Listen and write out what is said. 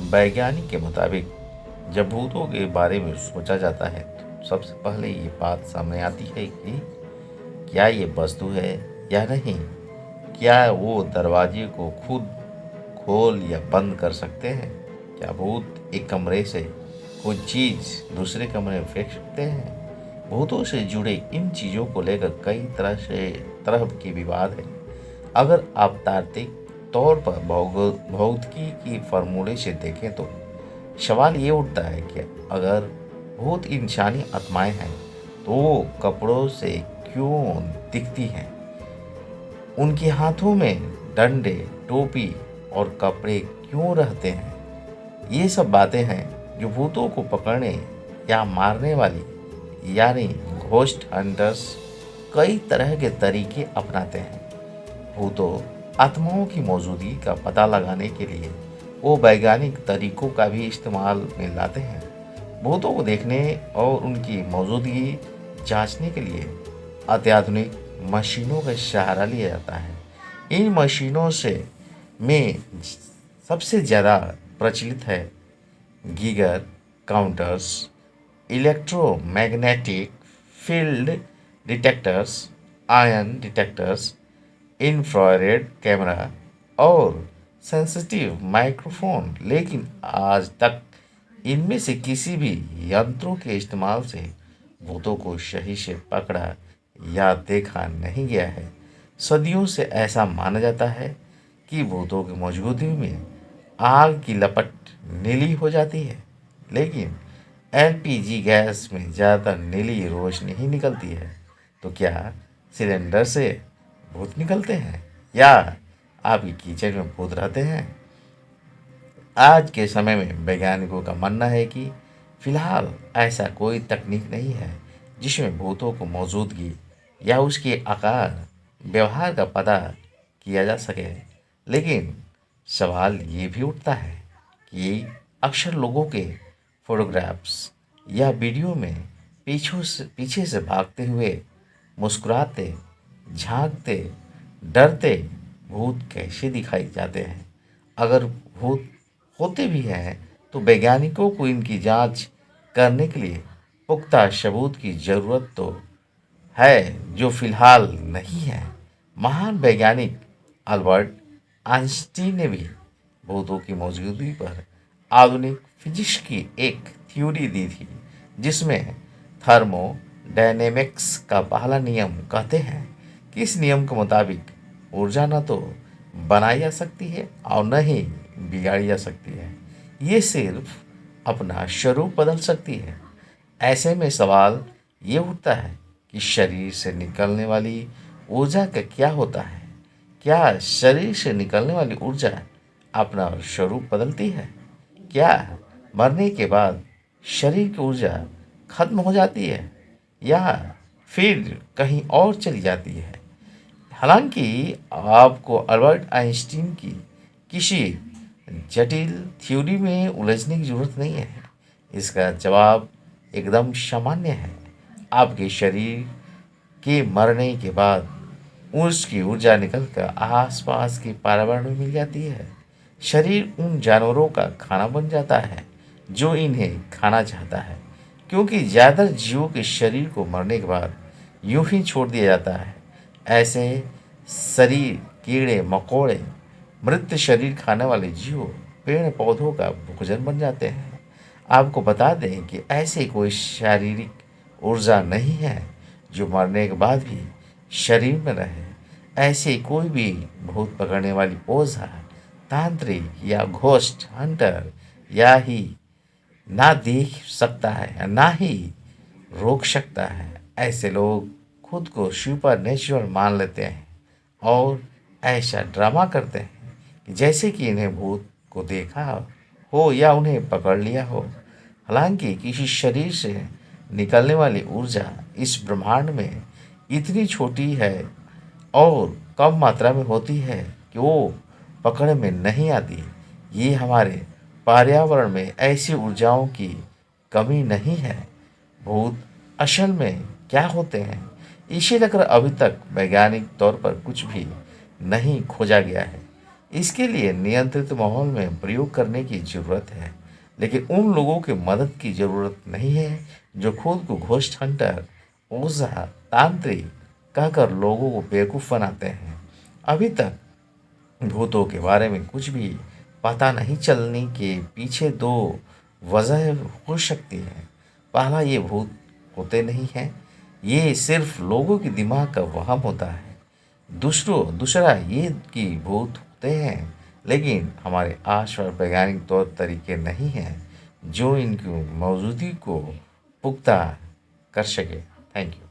वैज्ञानिक के मुताबिक जब भूतों के बारे में सोचा जाता है तो सबसे पहले ये बात सामने आती है कि क्या ये वस्तु है या नहीं। क्या वो दरवाजे को खुद खोल या बंद कर सकते हैं? क्या भूत एक कमरे से कोई चीज़ दूसरे कमरे में फेंक सकते हैं? भूतों से जुड़े इन चीज़ों को लेकर कई तरह के विवाद है। अगर आप तार्किक तौर पर भौतिकी की फार्मूले से देखें तो सवाल ये उठता है कि अगर भूत इंसानी आत्माएं हैं तो वो कपड़ों से क्यों दिखती हैं? उनके हाथों में डंडे, टोपी और कपड़े क्यों रहते हैं? ये सब बातें हैं जो भूतों को पकड़ने या मारने वाली यानी घोस्ट हंटर्स कई तरह के तरीके अपनाते हैं। भूतों आत्माओं की मौजूदगी का पता लगाने के लिए वो वैज्ञानिक तरीकों का भी इस्तेमाल में लाते हैं। भूतों को देखने और उनकी मौजूदगी जांचने के लिए अत्याधुनिक मशीनों का सहारा लिया जाता है। इन मशीनों से में सबसे ज़्यादा प्रचलित है Geiger counters, electromagnetic field detectors, ion detectors, infrared camera और सेंसिटिव माइक्रोफोन। लेकिन आज तक इनमें से किसी भी यंत्रों के इस्तेमाल से भूतों को सही से पकड़ा या देखा नहीं गया है। सदियों से ऐसा माना जाता है कि भूतों की मौजूदगी में आग की लपट नीली हो जाती है, लेकिन एलपीजी गैस में ज़्यादातर नीली रोशनी ही निकलती है। तो क्या सिलेंडर से भूत निकलते हैं या आपकी किचन में भूत रहते हैं? आज के समय में वैज्ञानिकों का मानना है कि फिलहाल ऐसा कोई तकनीक नहीं है जिसमें भूतों को मौजूदगी या उसके आकार, व्यवहार का पता किया जा सके। लेकिन सवाल ये भी उठता है कि अक्सर लोगों के फोटोग्राफ्स या वीडियो में पीछे से भागते हुए, मुस्कुराते, झांकते, डरते भूत कैसे दिखाई जाते हैं? अगर भूत होते भी हैं तो वैज्ञानिकों को इनकी जांच करने के लिए पुख्ता सबूत की ज़रूरत तो है, जो फिलहाल नहीं है। महान वैज्ञानिक अल्बर्ट आइंस्टीन ने भी भूतों की मौजूदगी पर आधुनिक फिजिक्स की एक थ्योरी दी थी, जिसमें थर्मोडायनेमिक्स का पहला नियम कहते हैं कि इस नियम के मुताबिक ऊर्जा न तो बनाई जा सकती है और न ही बिगाड़ी जा सकती है। ये सिर्फ अपना स्वरूप बदल सकती है। ऐसे में सवाल ये उठता है कि शरीर से निकलने वाली ऊर्जा का क्या होता है? क्या शरीर से निकलने वाली ऊर्जा अपना स्वरूप बदलती है? क्या मरने के बाद शरीर की ऊर्जा खत्म हो जाती है या फिर कहीं और चली जाती है? हालांकि आपको अल्बर्ट आइंस्टीन की किसी जटिल थ्योरी में उलझने की जरूरत नहीं है। इसका जवाब एकदम सामान्य है। आपके शरीर के मरने के बाद उसकी ऊर्जा निकलकर आसपास के पर्यावरण में मिल जाती है। शरीर उन जानवरों का खाना बन जाता है जो इन्हें खाना चाहता है, क्योंकि ज़्यादातर जीवों के शरीर को मरने के बाद यूं ही छोड़ दिया जाता है। ऐसे शरीर कीड़े मकोड़े, मृत शरीर खाने वाले जीव पेड़ पौधों का भोजन बन जाते हैं। आपको बता दें कि ऐसे कोई शारीरिक ऊर्जा नहीं है जो मरने के बाद भी शरीर में रहे। ऐसे कोई भी भूत पकड़ने वाली ओझा, तांत्रिक या घोस्ट हंटर या ही ना देख सकता है ना ही रोक सकता है। ऐसे लोग खुद को सुपर नेचुरल मान लेते हैं और ऐसा ड्रामा करते हैं कि जैसे कि इन्हें भूत को देखा हो या उन्हें पकड़ लिया हो। हालांकि किसी शरीर से निकलने वाली ऊर्जा इस ब्रह्मांड में इतनी छोटी है और कम मात्रा में होती है कि वो पकड़ में नहीं आती। ये हमारे पर्यावरण में ऐसी ऊर्जाओं की कमी नहीं है। भूत असल में क्या होते हैं, इसे लेकर अभी तक वैज्ञानिक तौर पर कुछ भी नहीं खोजा गया है। इसके लिए नियंत्रित माहौल में प्रयोग करने की ज़रूरत है, लेकिन उन लोगों की मदद की ज़रूरत नहीं है जो खुद को घोस्ट हंटर, ओझा, तांत्रिक कहकर लोगों को बेवकूफ़ बनाते हैं। अभी तक भूतों के बारे में कुछ भी पता नहीं चलने के पीछे दो वजह हो सकती हैं। पहला, ये भूत होते नहीं हैं, ये सिर्फ लोगों के दिमाग का वहम होता है। दूसरा ये कि भूत होते हैं, लेकिन हमारे आसपास वैज्ञानिक तौर तरीके नहीं हैं जो इनकी मौजूदगी को पुख्ता कर सके। Thank you.